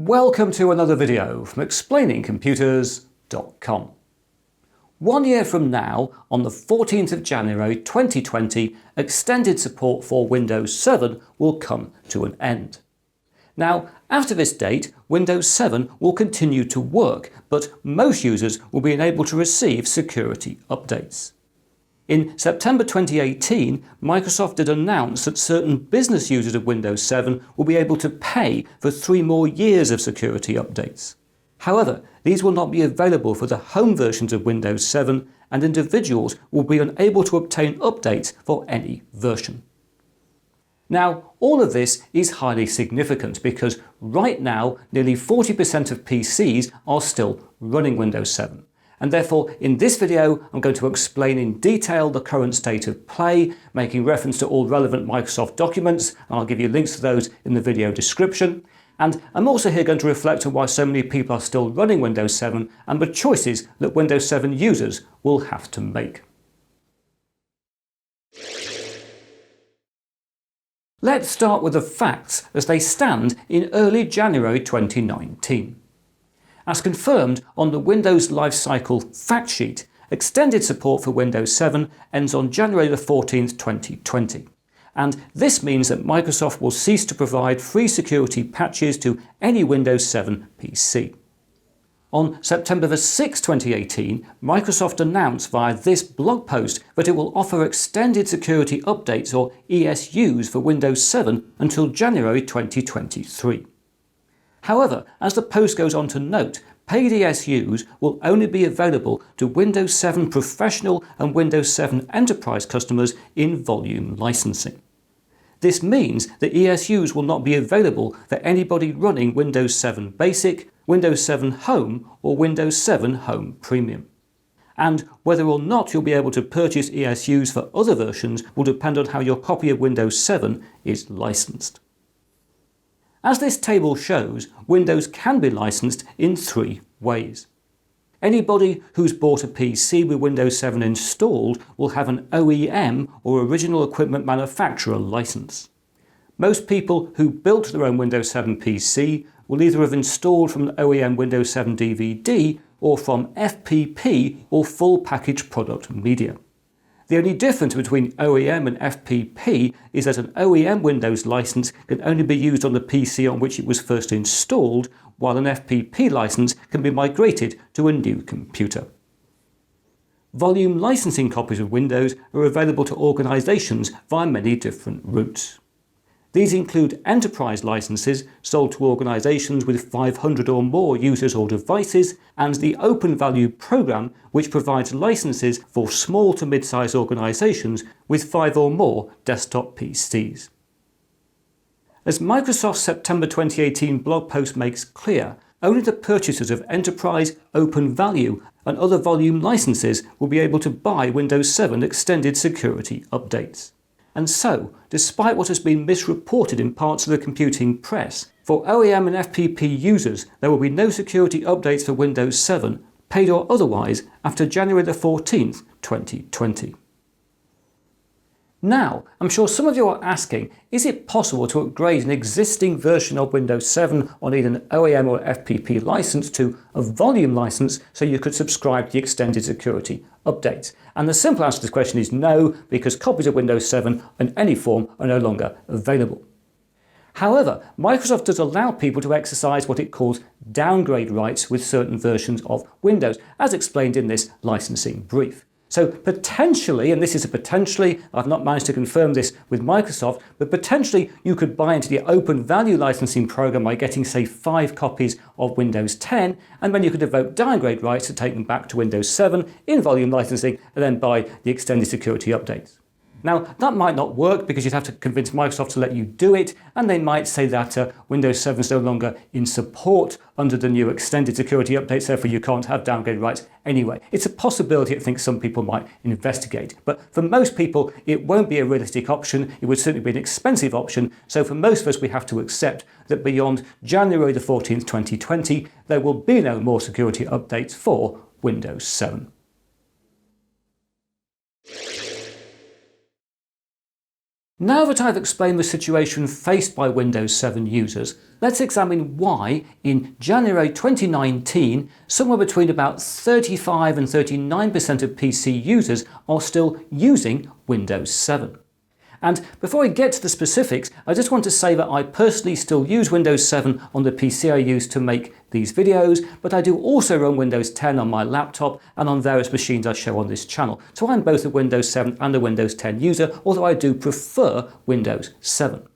Welcome to another video from explainingcomputers.com. 1 year from now, on the 14th of January 2020, extended support for Windows 7 will come to an end. Now, after this date, Windows 7 will continue to work, but most users will be unable to receive security updates. In September 2018, Microsoft did announce that certain business users of Windows 7 will be able to pay for 3 more years of security updates. However, these will not be available for the home versions of Windows 7, and individuals will be unable to obtain updates for any version. Now, all of this is highly significant because right now nearly 40% of PCs are still running Windows 7. And therefore, in this video, I'm going to explain in detail the current state of play, making reference to all relevant Microsoft documents, and I'll give you links to those in the video description. And I'm also here going to reflect on why so many people are still running Windows 7 and the choices that Windows 7 users will have to make. Let's start with the facts as they stand in early January 2019. As confirmed on the Windows Lifecycle fact sheet, extended support for Windows 7 ends on January 14th, 2020. And this means that Microsoft will cease to provide free security patches to any Windows 7 PC. On September 6, 2018, Microsoft announced via this blog post that it will offer extended security updates or ESUs for Windows 7 until January 2023. However, as the post goes on to note, paid ESUs will only be available to Windows 7 Professional and Windows 7 Enterprise customers in volume licensing. This means that ESUs will not be available for anybody running Windows 7 Basic, Windows 7 Home or Windows 7 Home Premium. And whether or not you'll be able to purchase ESUs for other versions will depend on how your copy of Windows 7 is licensed. As this table shows, Windows can be licensed in 3 ways. Anybody who's bought a PC with Windows 7 installed will have an OEM or Original Equipment Manufacturer license. Most people who built their own Windows 7 PC will either have installed from an OEM Windows 7 DVD or from FPP or full package product media. The only difference between OEM and FPP is that an OEM Windows license can only be used on the PC on which it was first installed, while an FPP license can be migrated to a new computer. Volume licensing copies of Windows are available to organisations via many different routes. These include enterprise licenses sold to organisations with 500 or more users or devices, and the Open Value Programme, which provides licenses for small to mid-sized organisations with 5 or more desktop PCs. As Microsoft's September 2018 blog post makes clear, only the purchasers of Enterprise, Open Value and other volume licenses will be able to buy Windows 7 extended security updates. And so, despite what has been misreported in parts of the computing press, for OEM and FPP users there will be no security updates for Windows 7, paid or otherwise, after January 14th, 2020. Now, I'm sure some of you are asking, is it possible to upgrade an existing version of Windows 7 on either an OEM or FPP license to a volume license so you could subscribe to the extended security updates? And the simple answer to this question is no, because copies of Windows 7 in any form are no longer available. However, Microsoft does allow people to exercise what it calls downgrade rights with certain versions of Windows, as explained in this licensing brief. So potentially, and this is a potentially, I've not managed to confirm this with Microsoft, but potentially you could buy into the Open Value licensing program by getting, say, 5 copies of Windows 10, and then you could invoke downgrade rights to take them back to Windows 7 in volume licensing and then buy the extended security updates. Now, that might not work because you'd have to convince Microsoft to let you do it, and they might say that Windows 7 is no longer in support under the new extended security updates, therefore you can't have downgrade rights anyway. It's a possibility I think some people might investigate, but for most people it won't be a realistic option. It would certainly be an expensive option, so for most of us we have to accept that beyond January 14th, 2020, there will be no more security updates for Windows 7. Now that I've explained the situation faced by Windows 7 users, let's examine why, in January 2019, somewhere between about 35 and 39% of PC users are still using Windows 7. And before I get to the specifics, I just want to say that I personally still use Windows 7 on the PC I use to make these videos, but I do also run Windows 10 on my laptop and on various machines I show on this channel. So I'm both a Windows 7 and a Windows 10 user, although I do prefer Windows 7.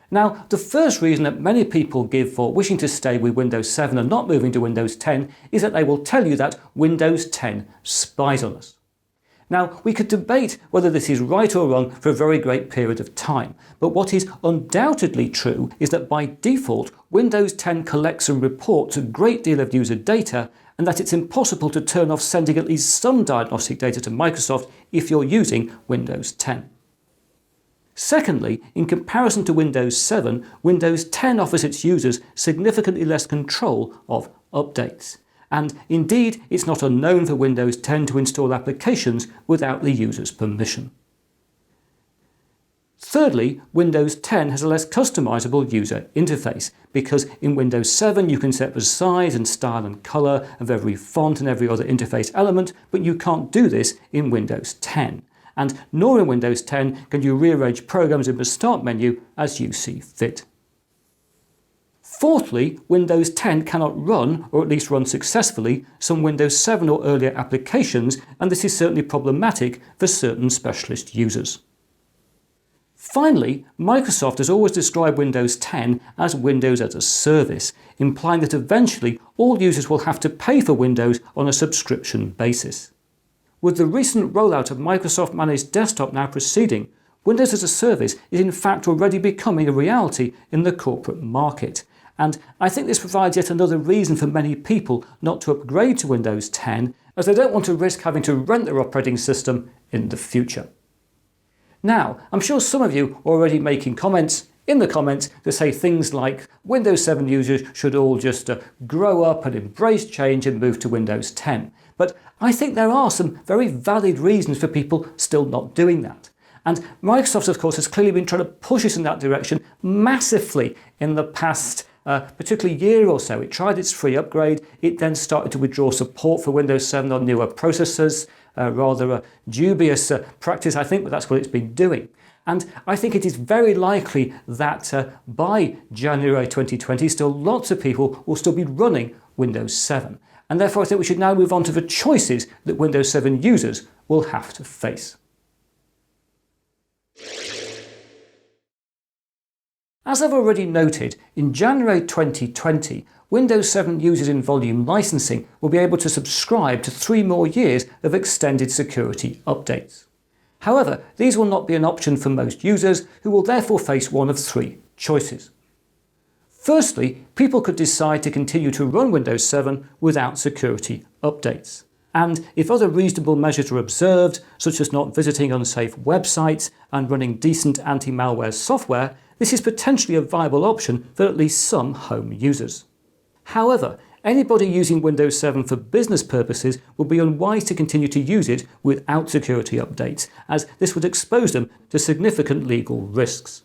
Now, the first reason that many people give for wishing to stay with Windows 7 and not moving to Windows 10 is that they will tell you that Windows 10 spies on us. Now, we could debate whether this is right or wrong for a very great period of time, but what is undoubtedly true is that by default, Windows 10 collects and reports a great deal of user data, and that it's impossible to turn off sending at least some diagnostic data to Microsoft if you're using Windows 10. Secondly, in comparison to Windows 7, Windows 10 offers its users significantly less control of updates. And indeed, it's not unknown for Windows 10 to install applications without the user's permission. Thirdly, Windows 10 has a less customizable user interface, because in Windows 7 you can set the size and style and color of every font and every other interface element, but you can't do this in Windows 10. And nor in Windows 10 can you rearrange programs in the Start menu as you see fit. Fourthly, Windows 10 cannot run, or at least run successfully, some Windows 7 or earlier applications, and this is certainly problematic for certain specialist users. Finally, Microsoft has always described Windows 10 as Windows as a service, implying that eventually all users will have to pay for Windows on a subscription basis. With the recent rollout of Microsoft Managed Desktop now proceeding, Windows as a service is in fact already becoming a reality in the corporate market. And I think this provides yet another reason for many people not to upgrade to Windows 10, as they don't want to risk having to rent their operating system in the future. Now, I'm sure some of you are already making comments in the comments to say things like Windows 7 users should all just grow up and embrace change and move to Windows 10. But I think there are some very valid reasons for people still not doing that. And Microsoft, of course, has clearly been trying to push us in that direction massively in the past particularly year or so. It tried its free upgrade, it then started to withdraw support for Windows 7 on newer processors, rather a dubious practice I think, but that's what it's been doing. And I think it is very likely that by January 2020 still lots of people will still be running Windows 7. And therefore I think we should now move on to the choices that Windows 7 users will have to face. As I've already noted, in January 2020, Windows 7 users in volume licensing will be able to subscribe to 3 more years of extended security updates. However, these will not be an option for most users, who will therefore face one of 3 choices. Firstly, people could decide to continue to run Windows 7 without security updates. And if other reasonable measures are observed, such as not visiting unsafe websites and running decent anti-malware software, this is potentially a viable option for at least some home users. However, anybody using Windows 7 for business purposes would be unwise to continue to use it without security updates, as this would expose them to significant legal risks.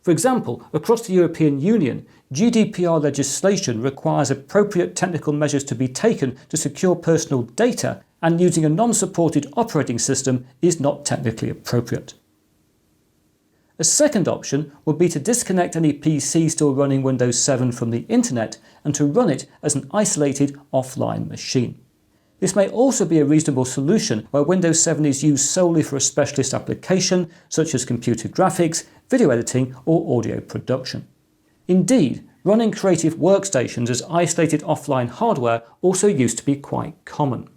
For example, across the European Union, GDPR legislation requires appropriate technical measures to be taken to secure personal data, and using a non-supported operating system is not technically appropriate. A second option would be to disconnect any PC still running Windows 7 from the internet and to run it as an isolated offline machine. This may also be a reasonable solution where Windows 7 is used solely for a specialist application such as computer graphics, video editing or audio production. Indeed, running creative workstations as isolated offline hardware also used to be quite common.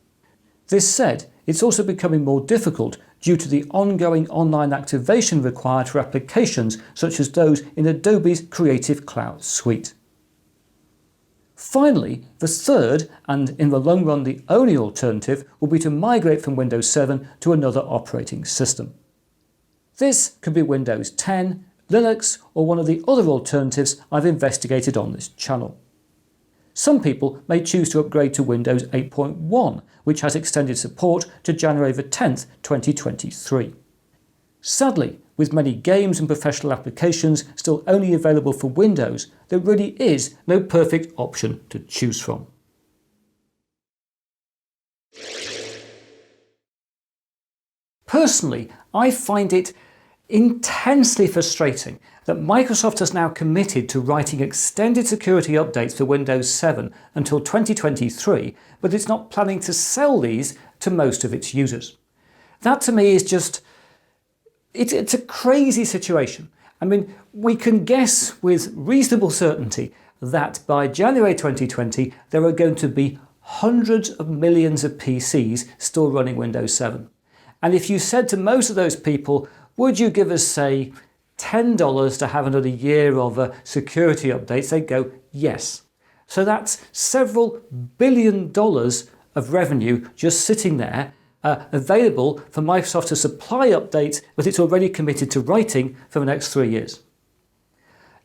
This said, it's also becoming more difficult due to the ongoing online activation required for applications such as those in Adobe's Creative Cloud suite. Finally, the third, and in the long run the only alternative, will be to migrate from Windows 7 to another operating system. This could be Windows 10, Linux, or one of the other alternatives I've investigated on this channel. Some people may choose to upgrade to Windows 8.1, which has extended support to January 10, 2023. Sadly, with many games and professional applications still only available for Windows, there really is no perfect option to choose from. Personally, I find it intensely frustrating that Microsoft has now committed to writing extended security updates for Windows 7 until 2023, but it's not planning to sell these to most of its users. That to me is just, it's a crazy situation. I mean, we can guess with reasonable certainty that by January 2020 there are going to be hundreds of millions of PCs still running Windows 7. And if you said to most of those people, would you give us, say, $10 to have another year of security updates, they'd go, yes. So that's several $billion of revenue just sitting there, available for Microsoft to supply updates that it's already committed to writing for the next 3 years.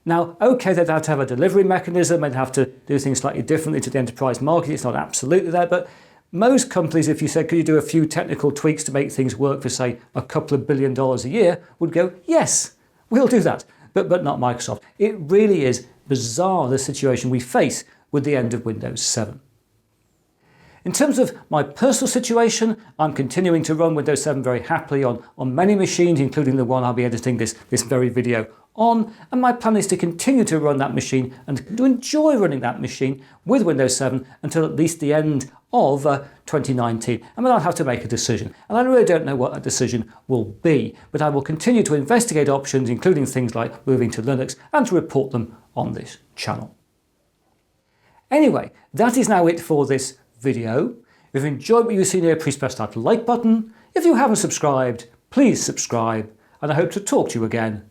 Now, okay, they'd have to have a delivery mechanism, they'd have to do things slightly differently to the enterprise market, it's not absolutely there, but most companies, if you said, could you do a few technical tweaks to make things work for, say, a couple of $1 billion a year, would go, yes, we'll do that, but not Microsoft. It really is bizarre, the situation we face with the end of Windows 7. In terms of my personal situation, I'm continuing to run Windows 7 very happily on many machines, including the one I'll be editing this very video on, and my plan is to continue to run that machine and to enjoy running that machine with Windows 7 until at least the end of 2019, and then I'll have to make a decision. And I really don't know what that decision will be, but I will continue to investigate options, including things like moving to Linux, and to report them on this channel. Anyway, that is now it for this video. If you enjoyed what you've seen here, please press that like button. If you haven't subscribed, please subscribe, and I hope to talk to you again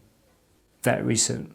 very soon.